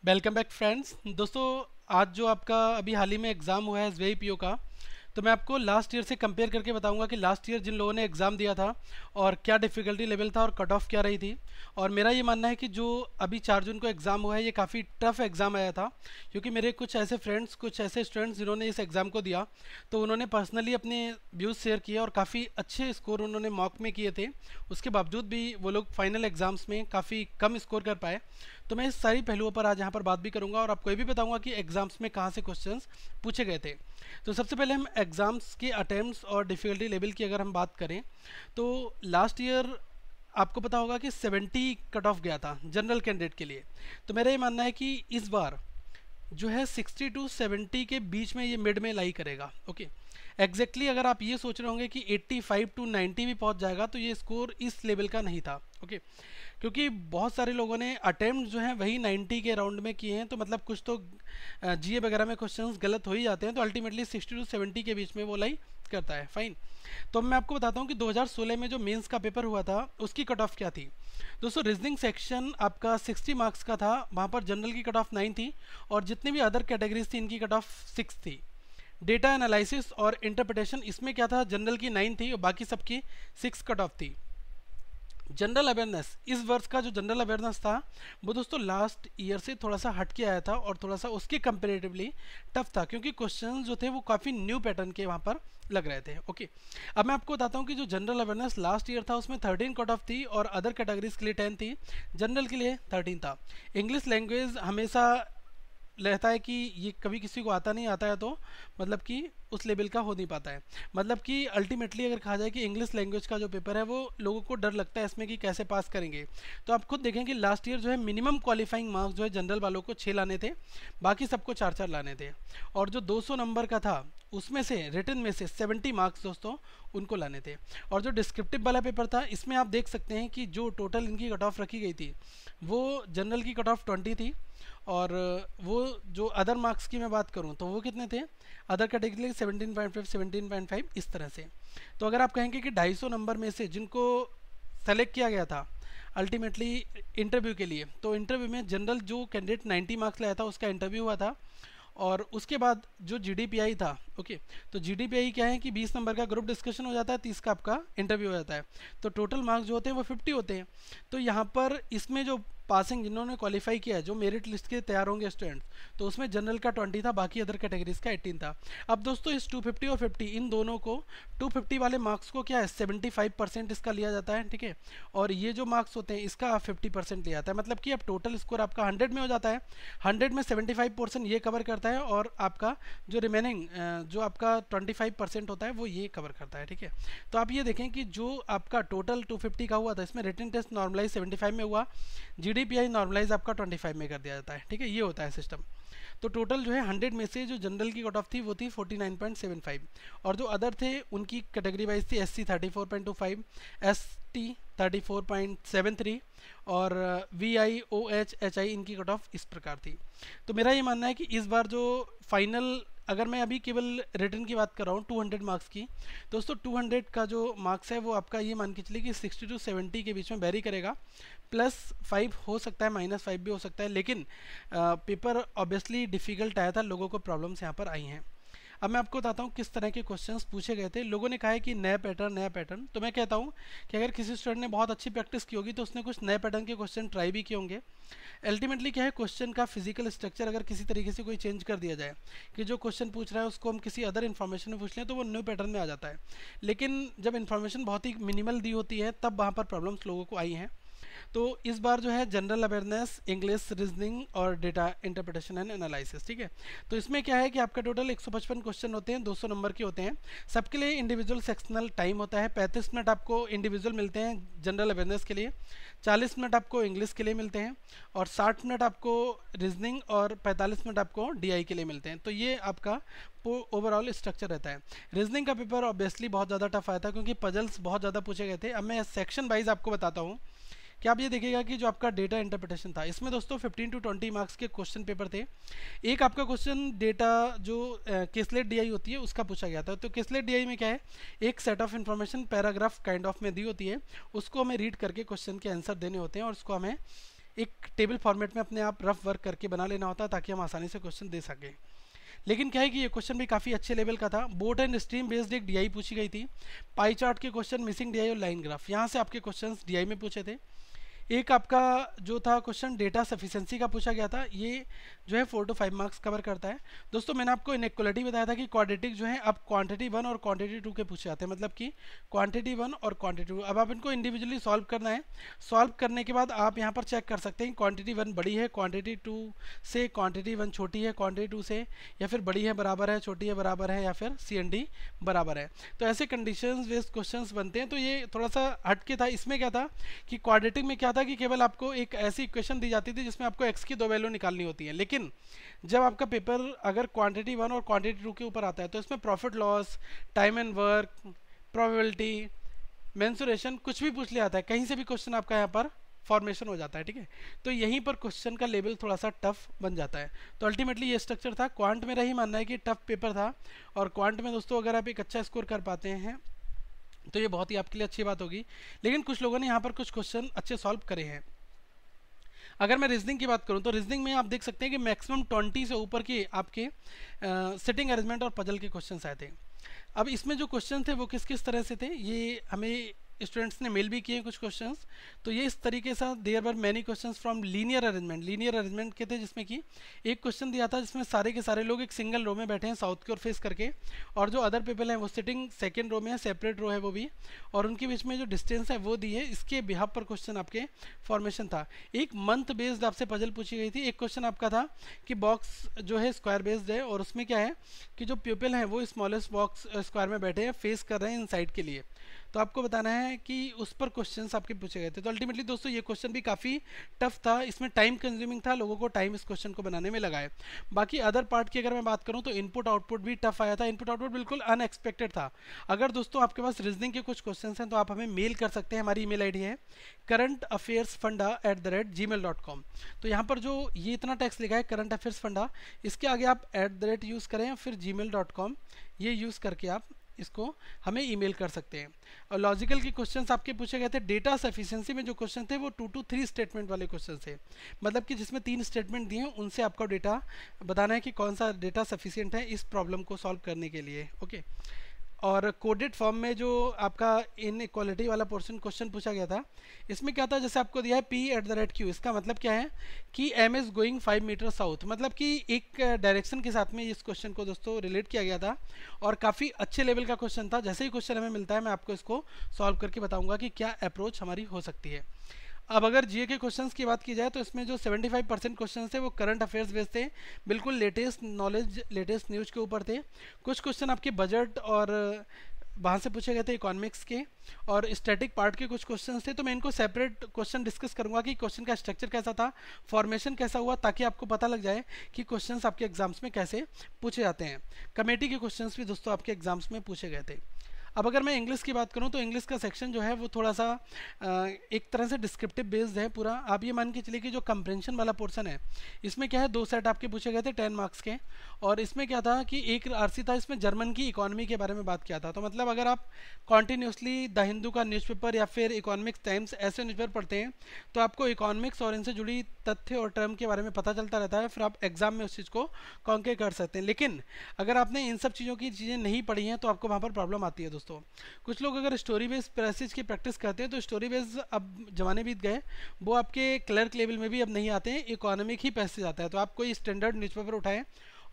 Welcome back friends. दोस्तों, आज जो आपका अभी हाल ही में एग्ज़ाम हुआ है एसबीआई पीओ का, तो मैं आपको लास्ट ईयर से कंपेयर करके बताऊंगा कि लास्ट ईयर जिन लोगों ने एग्ज़ाम दिया था और क्या डिफ़िकल्टी लेवल था और कट ऑफ क्या रही थी। और मेरा ये मानना है कि जो अभी 4 जून को एग्ज़ाम हुआ है ये काफ़ी टफ एग्ज़ाम आया था, क्योंकि मेरे कुछ ऐसे फ्रेंड्स, कुछ ऐसे स्टूडेंट्स जिन्होंने इस एग्ज़ाम को दिया, तो उन्होंने पर्सनली अपने व्यूज़ शेयर किए और काफ़ी अच्छे स्कोर उन्होंने मॉक में किए थे। उसके बावजूद भी वो लोग फाइनल एग्ज़ाम्स में काफ़ी कम स्कोर कर पाए। तो मैं इस सारी पहलुओं पर आज यहाँ पर बात भी करूँगा और आपको ये भी बताऊँगा कि एग्ज़ाम्स में कहाँ से क्वेश्चंस पूछे गए थे। तो सबसे पहले हम एग्ज़ाम्स के अटेम्प्ट्स और डिफ़िकल्टी लेवल की अगर हम बात करें, तो लास्ट ईयर आपको पता होगा कि 70 कट ऑफ गया था जनरल कैंडिडेट के लिए। तो मेरा ये मानना है कि इस बार जो है 60 टू 70 के बीच में ये मिड में लाई करेगा। ओके, एग्जैक्टली अगर आप ये सोच रहे होंगे कि 85 टू 90 भी पहुंच जाएगा, तो ये स्कोर इस लेवल का नहीं था। ओके, क्योंकि बहुत सारे लोगों ने अटेम्प्ट जो हैं वही 90 के राउंड में किए हैं, तो मतलब कुछ तो जीए वगैरह में क्वेश्चंस गलत हो ही जाते हैं, तो अल्टीमेटली 60 टू 70 के बीच में वो लाई करता है। फाइन। तो अब मैं आपको बताता हूँ कि 2016 में जो मेंस का पेपर हुआ था उसकी कट ऑफ क्या थी। दोस्तों, रीजनिंग सेक्शन आपका 60 मार्क्स का था, वहाँ पर जनरल की कट ऑफ 9 थी और जितनी भी अदर कैटेगरीज थी इनकी कट ऑफ 6 थी। डेटा एनालिसिस और इंटरप्रिटेशन इसमें क्या था, जनरल की 9 थी और बाकी सबकी 6 कट ऑफ थी। जनरल अवेयरनेस, इस वर्ष का जो जनरल अवेयरनेस था वो दोस्तों लास्ट ईयर से थोड़ा सा हट के आया था और थोड़ा सा उसके कंपेरेटिवली टफ था, क्योंकि क्वेश्चन जो थे वो काफ़ी न्यू पैटर्न के वहाँ पर लग रहे थे। ओके, अब मैं आपको बताता हूँ कि जो जनरल अवेयरनेस लास्ट ईयर था उसमें 13 कट ऑफ थी और अदर कैटेगरीज के लिए 10 थी, जनरल के लिए 13 था। इंग्लिश लैंग्वेज हमेशा रहता है कि ये कभी किसी को आता नहीं आता है, तो मतलब कि उस लेवल का हो नहीं पाता है। मतलब कि अल्टीमेटली अगर कहा जाए कि इंग्लिश लैंग्वेज का जो पेपर है वो लोगों को डर लगता है इसमें कि कैसे पास करेंगे। तो आप खुद देखें कि लास्ट ईयर जो है मिनिमम क्वालिफाइंग मार्क्स जो है जनरल वालों को 6 लाने थे, बाकी सबको 4-4 लाने थे। और जो 200 नंबर का था उसमें से रिटन में से 70 मार्क्स दोस्तों उनको लाने थे। और जो डिस्क्रिप्टिव वाला पेपर था इसमें आप देख सकते हैं कि जो टोटल इनकी कट ऑफ रखी गई थी वो जनरल की कट ऑफ 20 थी, और वो जो अदर मार्क्स की मैं बात करूं तो वो कितने थे, अदर कैटेगरी 17.5 17.5 इस तरह से। तो अगर आप कहेंगे कि 250 नंबर में से जिनको सेलेक्ट किया गया था अल्टीमेटली इंटरव्यू के लिए, तो इंटरव्यू में जनरल जो कैंडिडेट 90 मार्क्स लाया था उसका इंटरव्यू हुआ था। और उसके बाद जो जीडीपीआई था, ओके, तो जीडीपीआई क्या है कि 20 नंबर का ग्रुप डिस्कशन हो जाता है, 30 का आपका इंटरव्यू हो जाता है, तो टोटल मार्क्स जो होते हैं वो 50 होते हैं। तो यहाँ पर इसमें जो पासिंग जिन्होंने क्वालिफाई किया है, जो मेरिट लिस्ट के तैयार होंगे स्टूडेंट्स, तो उसमें जनरल का 20 था, बाकी अदर कैटेगरीज का 18 था। अब दोस्तों इस 250 और 50 इन दोनों को, 250 वाले मार्क्स को क्या है 75% इसका लिया जाता है, ठीक है, और ये जो मार्क्स होते हैं इसका 50% लिया जाता है। मतलब कि अब टोटल स्कोर आपका 100 में हो जाता है, 100 में 75% ये कवर करता है और आपका जो रिमेनिंग जो आपका 25% होता है वो ये कवर करता है, ठीक है। तो आप ये देखें कि जो आपका टोटल 250 का हुआ था इसमें रिटन टेस्ट नॉर्मलाइज 75 में हुआ, जीडीपीआई नॉर्मलाइज आपका 25 में कर दिया जाता है, ठीक है, ये होता है सिस्टम। तो टोटल जो है 100 में से जो जनरल की कट ऑफ थी वो थी 49.75, और जो अदर थे उनकी कैटेगरी वाइज थी एससी 34.25, एसटी 34.73 और V I O H H I इनकी कट ऑफ इस प्रकार थी। तो मेरा ये मानना है कि इस बार जो फाइनल, अगर मैं अभी केवल रिटर्न की बात कर रहा हूँ 200 मार्क्स की, दोस्तों 200 का जो मार्क्स है वो आपका ये मान के चलिए कि 60 टू 70 के बीच में वेरी करेगा, +5 हो सकता है, -5 भी हो सकता है, लेकिन पेपर ऑब्वियसली डिफ़िकल्ट आया था, लोगों को प्रॉब्लम्स यहाँ पर आई हैं। अब मैं आपको बताता हूँ किस तरह के क्वेश्चंस पूछे गए थे। लोगों ने कहा है कि नया पैटर्न नया पैटर्न, तो मैं कहता हूँ कि अगर किसी स्टूडेंट ने बहुत अच्छी प्रैक्टिस की होगी तो उसने कुछ नए पैटर्न के क्वेश्चन ट्राई भी किए होंगे। अल्टीमेटली क्या है, क्वेश्चन का फिजिकल स्ट्रक्चर अगर किसी तरीके से कोई चेंज कर दिया जाए कि जो क्वेश्चन पूछ रहा है उसको हम किसी अदर इन्फॉर्मेशन में पूछ लें तो वो न्यू पैटर्न में आ जाता है। लेकिन जब इन्फॉर्मेशन बहुत ही मिनिमल दी होती है तब वहाँ पर प्रॉब्लम्स लोगों को आई हैं। तो इस बार जो है जनरल अवेयरनेस, इंग्लिश, रीजनिंग और डेटा इंटरप्रिटेशन एंड एनालिसिस, ठीक है। तो इसमें क्या है कि आपका टोटल 155 क्वेश्चन होते हैं, 200 नंबर के होते हैं। सबके लिए इंडिविजुअल सेक्शनल टाइम होता है, 35 मिनट आपको इंडिविजुअल मिलते हैं जनरल अवेयरनेस के लिए, 40 मिनट आपको इंग्लिश के लिए मिलते हैं और 60 मिनट आपको रीजनिंग और 45 मिनट आपको डीआई के लिए मिलते हैं। तो ये आपका ओवरऑल स्ट्रक्चर रहता है। रीजनिंग का पेपर ऑब्वियसली बहुत ज़्यादा टफ आया था क्योंकि पजल्स बहुत ज़्यादा पूछे गए थे। अब मैं सेक्शन वाइज आपको बताता हूँ कि आप ये देखिएगा कि जो आपका डेटा इंटरप्रिटेशन था इसमें दोस्तों 15 टू 20 मार्क्स के क्वेश्चन पेपर थे। एक आपका क्वेश्चन डेटा जो केसलेट डीआई होती है उसका पूछा गया था। तो केसलेट डीआई में क्या है, एक set of information paragraph kind of में दी होती है, उसको हमें रीड करके क्वेश्चन के आंसर देने होते हैं और उसको हमें एक टेबल फॉर्मेट में अपने आप रफ वर्क करके बना लेना होता है ताकि हम आसानी से क्वेश्चन दे सकें। लेकिन क्या है कि ये क्वेश्चन भी काफ़ी अच्छे लेवल का था। बोट एंड स्ट्रीम बेस्ड एक डीआई पूछी गई थी, पाई चार्ट के क्वेश्चन, मिसिंग डीआई और लाइन ग्राफ, यहाँ से आपके क्वेश्चन डीआई में पूछे थे। एक आपका जो था क्वेश्चन डेटा सफिशिएंसी का पूछा गया था, ये जो है 4 to 5 मार्क्स कवर करता है। दोस्तों मैंने आपको इनइक्वालिटी बताया था कि क्वाड्रेटिक जो है अब क्वांटिटी 1 और क्वांटिटी 2 के पूछे जाते हैं, मतलब कि क्वांटिटी 1 और क्वांटिटी 2। अब आप इनको इंडिविजुअली सॉल्व करना है। सॉल्व करने के बाद आप यहाँ पर चेक कर सकते हैं क्वांटिटी 1 बड़ी है क्वांटिटी 2 से, क्वांटिटी 1 छोटी है क्वांटिटी 2 से, या फिर बड़ी है बराबर है, छोटी है बराबर है, या फिर सी एंड डी बराबर है। तो ऐसे कंडीशंस बेस्ड क्वेश्चंस बनते हैं। तो ये थोड़ा सा हटके था। इसमें क्या था कि क्वाड्रेटिक में क्या था कि केवल आपको एक ऐसी इक्वेशन दी जाती थी जिसमें आपको x की 2 वैल्यू निकालनी होती है। लेकिन जब आपका पेपर अगर क्वांटिटी 1 और क्वांटिटी 2 के ऊपर आता है तो इसमें profit loss, time and work, probability, mensuration कुछ भी पूछ लिया जाता है, कहीं से भी क्वेश्चन आपका यहाँ पर फॉर्मेशन हो जाता है। ठीक है, तो यहीं पर क्वेश्चन का लेवल थोड़ा सा टफ बन जाता है। तो अल्टीमेटली ये स्ट्रक्चर था। क्वांट मेरा ही मानना है कि टफ पेपर था, और क्वांट में दोस्तों अगर आप एक अच्छा स्कोर कर पाते हैं तो ये बहुत ही आपके लिए अच्छी बात होगी। लेकिन कुछ लोगों ने यहाँ पर कुछ क्वेश्चन अच्छे सॉल्व करे हैं। अगर मैं रीजनिंग की बात करूं तो रीजनिंग में आप देख सकते हैं कि मैक्सिमम 20 से ऊपर के आपके सिटिंग अरेंजमेंट और पजल के क्वेश्चंस आए थे। अब इसमें जो क्वेश्चन थे वो किस किस तरह से थे, ये हमें स्टूडेंट्स ने मेल भी किए कुछ क्वेश्चंस। तो ये इस तरीके से there were many questions from linear arrangement के थे, जिसमें कि एक क्वेश्चन दिया था जिसमें सारे के सारे लोग एक सिंगल रो में बैठे हैं साउथ की ओर फेस करके, और जो अदर पीपल हैं वो सिटिंग सेकंड रो में है, सेपरेट रो है वो भी, और उनके बीच में जो डिस्टेंस है वो दी है। इसके बिहाफ पर क्वेश्चन आपके फॉर्मेशन था। एक मंथ बेस्ड आपसे पजल पूछी गई थी। एक क्वेश्चन आपका था कि बॉक्स जो है स्क्वायर बेस्ड है, और उसमें क्या है कि जो प्यूपिल हैं वो स्मॉलेस्ट बॉक्स स्क्वायर में बैठे हैं, फेस कर रहे हैं इनसाइड के लिए। तो आपको बताना है कि उस पर क्वेश्चंस आपके पूछे गए थे। तो अल्टीमेटली दोस्तों ये क्वेश्चन भी काफ़ी टफ था, इसमें टाइम कंज्यूमिंग था, लोगों को टाइम इस क्वेश्चन को बनाने में लगा है। बाकी अदर पार्ट की अगर मैं बात करूं तो इनपुट आउटपुट भी टफ आया था। इनपुट आउटपुट बिल्कुल अनएक्सपेक्टेड था। अगर दोस्तों आपके पास रीजनिंग के कुछ क्वेश्चन हैं तो आप हमें मेल कर सकते हैं। हमारी ईमेल आईडी है currentaffairsfunda@gmail.com। तो यहाँ पर जो ये इतना टेक्स्ट लिखा है करंट अफेयर्स फंडा, इसके आगे आप @ यूज़ करें, फिर gmail.com ये यूज़ करके आप इसको हमें ईमेल कर सकते हैं। और लॉजिकल के क्वेश्चंस आपके पूछे गए थे। डेटा सफिशिएंसी में जो क्वेश्चन थे वो 2 to 3 स्टेटमेंट वाले क्वेश्चन थे, मतलब कि जिसमें 3 स्टेटमेंट दिए हैं, उनसे आपका डेटा बताना है कि कौन सा डेटा सफिशिएंट है इस प्रॉब्लम को सॉल्व करने के लिए। ओके, और कोडेड फॉर्म में जो आपका इनइक्वालिटी वाला पोर्शन क्वेश्चन पूछा गया था, इसमें क्या था, जैसे आपको दिया है P@Q, इसका मतलब क्या है कि M is going 5 meter south, मतलब कि एक डायरेक्शन के साथ में इस क्वेश्चन को दोस्तों रिलेट किया गया था, और काफ़ी अच्छे लेवल का क्वेश्चन था। जैसे ही क्वेश्चन हमें मिलता है मैं आपको इसको सॉल्व करके बताऊंगा कि क्या अप्रोच हमारी हो सकती है। अब अगर जीए के क्वेश्चंस की बात की जाए तो इसमें जो 75% क्वेश्चन थे वो करंट अफेयर्स बेस्ड थे, बिल्कुल लेटेस्ट नॉलेज, लेटेस्ट न्यूज़ के ऊपर थे। कुछ क्वेश्चन आपके बजट और वहाँ से पूछे गए थे इकोनॉमिक्स के, और स्टैटिक पार्ट के कुछ क्वेश्चन थे। तो मैं इनको सेपरेट क्वेश्चन डिस्कस करूंगा कि क्वेश्चन का स्ट्रक्चर कैसा था, फॉर्मेशन कैसा हुआ, ताकि आपको पता लग जाए कि क्वेश्चंस आपके एग्जाम्स में कैसे पूछे जाते हैं। कमेटी के क्वेश्चंस भी दोस्तों आपके एग्जाम्स में पूछे गए थे। अब अगर मैं इंग्लिश की बात करूं तो इंग्लिश का सेक्शन जो है वो थोड़ा सा एक तरह से डिस्क्रिप्टिव बेस्ड है पूरा। आप ये मान के चलिए कि जो कंप्रेंशन वाला पोर्शन है इसमें क्या है, 2 सेट आपके पूछे गए थे 10 मार्क्स के, और इसमें क्या था कि एक आरसी था, इसमें जर्मन की इकोनॉमी के बारे में बात किया था। तो मतलब अगर आप कॉन्टीन्यूसली द हिंदू का न्यूज़पेपर या फिर इकोनॉमिक्स टाइम्स ऐसे न्यूज़पेपर पढ़ते हैं तो आपको इकोनॉमिक्स और इनसे जुड़ी तथ्य और टर्म के बारे में पता चलता रहता है, फिर आप एग्जाम में उस चीज़ को कॉन्के कर सकते हैं। लेकिन अगर आपने इन सब चीज़ों की चीज़ें नहीं पढ़ी हैं तो आपको वहाँ पर प्रॉब्लम आती है दोस्तों। कुछ लोग अगर स्टोरी बेस्ड पैसेज की प्रैक्टिस करते हैं तो स्टोरी बेस्ड अब जमाने बीत गए, वो आपके क्लर्क लेवल में भी अब नहीं आते हैं, इकोनॉमिक ही पैसेज आता है। तो आप कोई स्टैंडर्ड न्यूज़पेपर उठाएं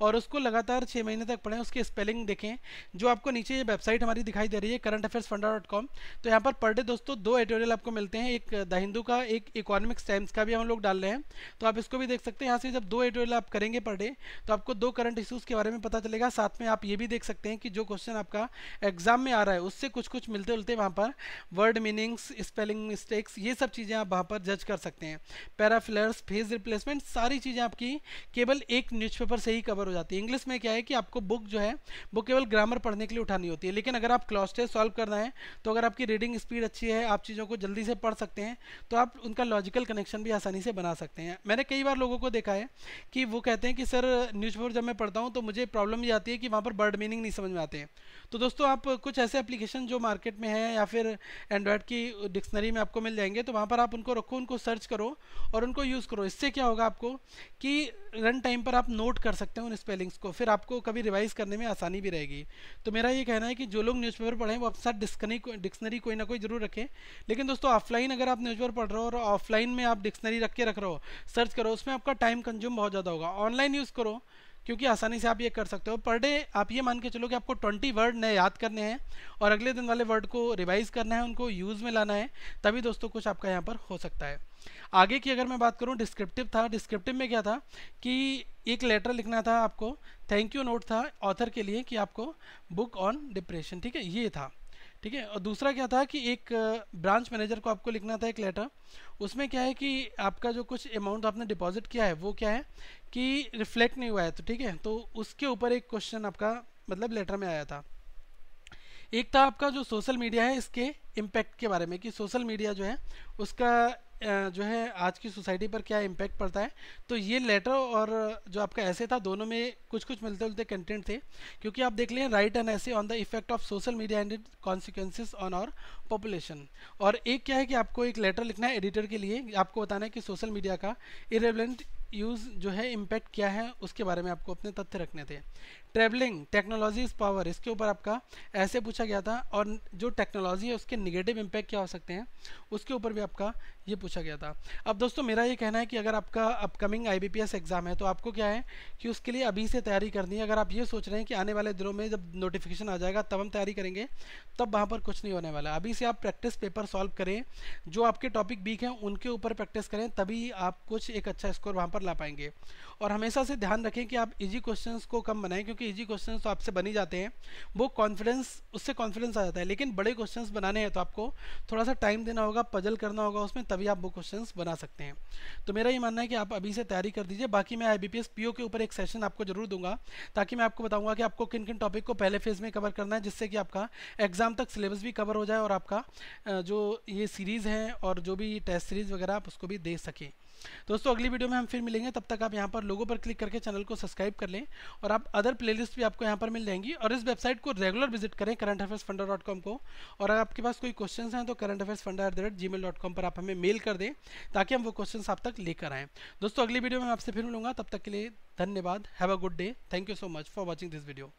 और उसको लगातार 6 महीने तक पढ़ें, उसकी स्पेलिंग देखें। जो आपको नीचे ये वेबसाइट हमारी दिखाई दे रही है currentaffairsfunda.com, तो यहाँ पर पर डे दोस्तों 2 एडिटोरियल आपको मिलते हैं, एक द हिंदू का, एक इकोनॉमिक्स टाइम्स का भी हम लोग डाल रहे हैं, तो आप इसको भी देख सकते हैं। यहाँ से जब 2 एडिटोरियल आप करेंगे पर डे तो आपको 2 करंट इशूज़ के बारे में पता चलेगा। साथ में आप ये भी देख सकते हैं कि जो क्वेश्चन आपका एग्जाम में आ रहा है उससे कुछ कुछ मिलते जुलते वहाँ पर वर्ड मीनिंग्स, स्पेलिंग मिस्टेक्स, ये सब चीज़ें आप वहाँ पर जज कर सकते हैं। पैराफिलर्स, फेज रिप्लेसमेंट, सारी चीज़ें आपकी केवल एक न्यूज़पेपर से ही कवर कवर हो जाती है। इंग्लिश में क्या है कि आपको बुक जो है वो केवल ग्रामर पढ़ने के लिए उठानी होती है, लेकिन अगर आप क्लॉज टेस्ट सॉल्व करना है तो अगर आपकी रीडिंग स्पीड अच्छी है, आप चीज़ों को जल्दी से पढ़ सकते हैं, तो आप उनका लॉजिकल कनेक्शन भी आसानी से बना सकते हैं। मैंने कई बार लोगों को देखा है कि वो कहते हैं कि सर न्यूज़पेपर जब मैं पढ़ता हूँ तो मुझे प्रॉब्लम ये आती है कि वहाँ पर वर्ड मीनिंग नहीं समझ में आते हैं। तो दोस्तों आप कुछ ऐसे एप्लीकेशन जो मार्केट में है या फिर एंड्रॉयड की डिक्शनरी में आपको मिल जाएंगे, तो वहाँ पर आप उनको रखो, उनको सर्च करो और उनको यूज़ करो। इससे क्या होगा आपको कि रन टाइम पर आप नोट कर सकते हो उन स्पेलिंग्स को, फिर आपको कभी रिवाइज करने में आसानी भी रहेगी। तो मेरा ये कहना है कि जो लोग न्यूज़पेपर पढ़ें वो अपने साथ डिक्शनरी कोई ना कोई जरूर रखें। लेकिन दोस्तों ऑफलाइन अगर आप न्यूज़पेपर पढ़ रहे हो और ऑफलाइन में आप डिक्शनरी रख के रख रहे हो, सर्च करो, उसमें आपका टाइम कंज्यूम बहुत ज़्यादा होगा। ऑनलाइन यूज़ करो, क्योंकि आसानी से आप ये कर सकते हो। पर डे आप ये मान के चलो कि आपको 20 वर्ड नए याद करने हैं और अगले दिन वाले वर्ड को रिवाइज करना है, उनको यूज़ में लाना है, तभी दोस्तों कुछ आपका यहाँ पर हो सकता है। आगे की अगर मैं बात करूँ, डिस्क्रिप्टिव था। डिस्क्रिप्टिव में क्या था कि एक लेटर लिखना था आपको, थैंक यू नोट था ऑथर के लिए कि आपको बुक ऑन डिप्रेशन, ठीक है, ये था, ठीक है। और दूसरा क्या था कि एक ब्रांच मैनेजर को आपको लिखना था एक लेटर। उसमें क्या है कि आपका जो कुछ अमाउंट आपने डिपॉजिट किया है वो क्या है कि रिफ्लेक्ट नहीं हुआ है, तो ठीक है, तो उसके ऊपर एक क्वेश्चन आपका मतलब लेटर में आया था। एक था आपका जो सोशल मीडिया है इसके इम्पैक्ट के बारे में, कि सोशल मीडिया जो है उसका जो है आज की सोसाइटी पर क्या इम्पैक्ट पड़ता है। तो ये लेटर और जो आपका ऐसे था, दोनों में कुछ कुछ मिलते जुलते कंटेंट थे, क्योंकि आप देख लें, write an essay on the effect of social media and it consequences on our population. और एक क्या है कि आपको एक लेटर लिखना है एडिटर के लिए, आपको बताना है कि सोशल मीडिया का इरेलेवेंट यूज़ जो है इम्पैक्ट क्या है, उसके बारे में आपको अपने तथ्य रखने थे। ट्रैवलिंग टेक्नोलॉजी इज पावर, इसके ऊपर आपका ऐसे पूछा गया था। और जो टेक्नोलॉजी है उसके निगेटिव इम्पैक्ट क्या हो सकते हैं, उसके ऊपर भी आपका ये पूछा गया था। अब दोस्तों मेरा ये कहना है कि अगर आपका अपकमिंग IBPS एग्जाम है तो आपको क्या है कि उसके लिए अभी से तैयारी करनी है। अगर आप ये सोच रहे हैं कि आने वाले दिनों में जब नोटिफिकेशन आ जाएगा तब हम तैयारी करेंगे, तब वहाँ पर कुछ नहीं होने वाला। अभी से आप प्रैक्टिस पेपर सॉल्व करें, जो आपके टॉपिक वीक हैं उनके ऊपर प्रैक्टिस करें, तभी आप कुछ एक अच्छा स्कोर वहाँ पर ला पाएंगे। और हमेशा से ध्यान रखें कि आप इजी क्वेश्चंस को कम बनाएं, क्योंकि इजी क्वेश्चंस तो आपसे बन ही जाते हैं, वो उससे कॉन्फिडेंस आ जाता है। लेकिन बड़े क्वेश्चंस बनाने हैं तो आपको थोड़ा सा टाइम देना होगा, पजल करना होगा उसमें, तभी आप वो क्वेश्चंस बना सकते हैं। तो मेरा ये मानना है कि आप अभी से तैयारी कर दीजिए। बाकी मैं IBPS PO के ऊपर एक सेशन आपको जरूर दूंगा, ताकि मैं आपको बताऊंगा कि आपको किन किन टॉपिक को पहले फेज में कवर करना है, जिससे कि आपका एग्जाम तक सिलेबस भी कवर हो जाए और आपका जो ये सीरीज़ है और जो भी टेस्ट सीरीज़ वगैरह आप उसको भी दे सकें। दोस्तों अगली वीडियो में हम फिर मिलेंगे, तब तक आप यहाँ पर लोगों पर क्लिक करके चैनल को सब्सक्राइब कर लें, और आप अदर प्लेलिस्ट भी आपको यहाँ पर मिल जाएंगी। और इस वेबसाइट को रेगुलर विजिट करें, currentaffairsfunda.com को। और अगर आपके पास कोई क्वेश्चंस हैं तो currentaffairsfunda@gmail.com पर आप हमें मेल कर दें, ताकि हम वो क्वेश्चंस आप तक लेकर आएँ। दोस्तों अगली वीडियो में आपसे फिर मिलूंगा, तब तक के लिए धन्यवाद। Have a good day. Thank you so much for watching this video.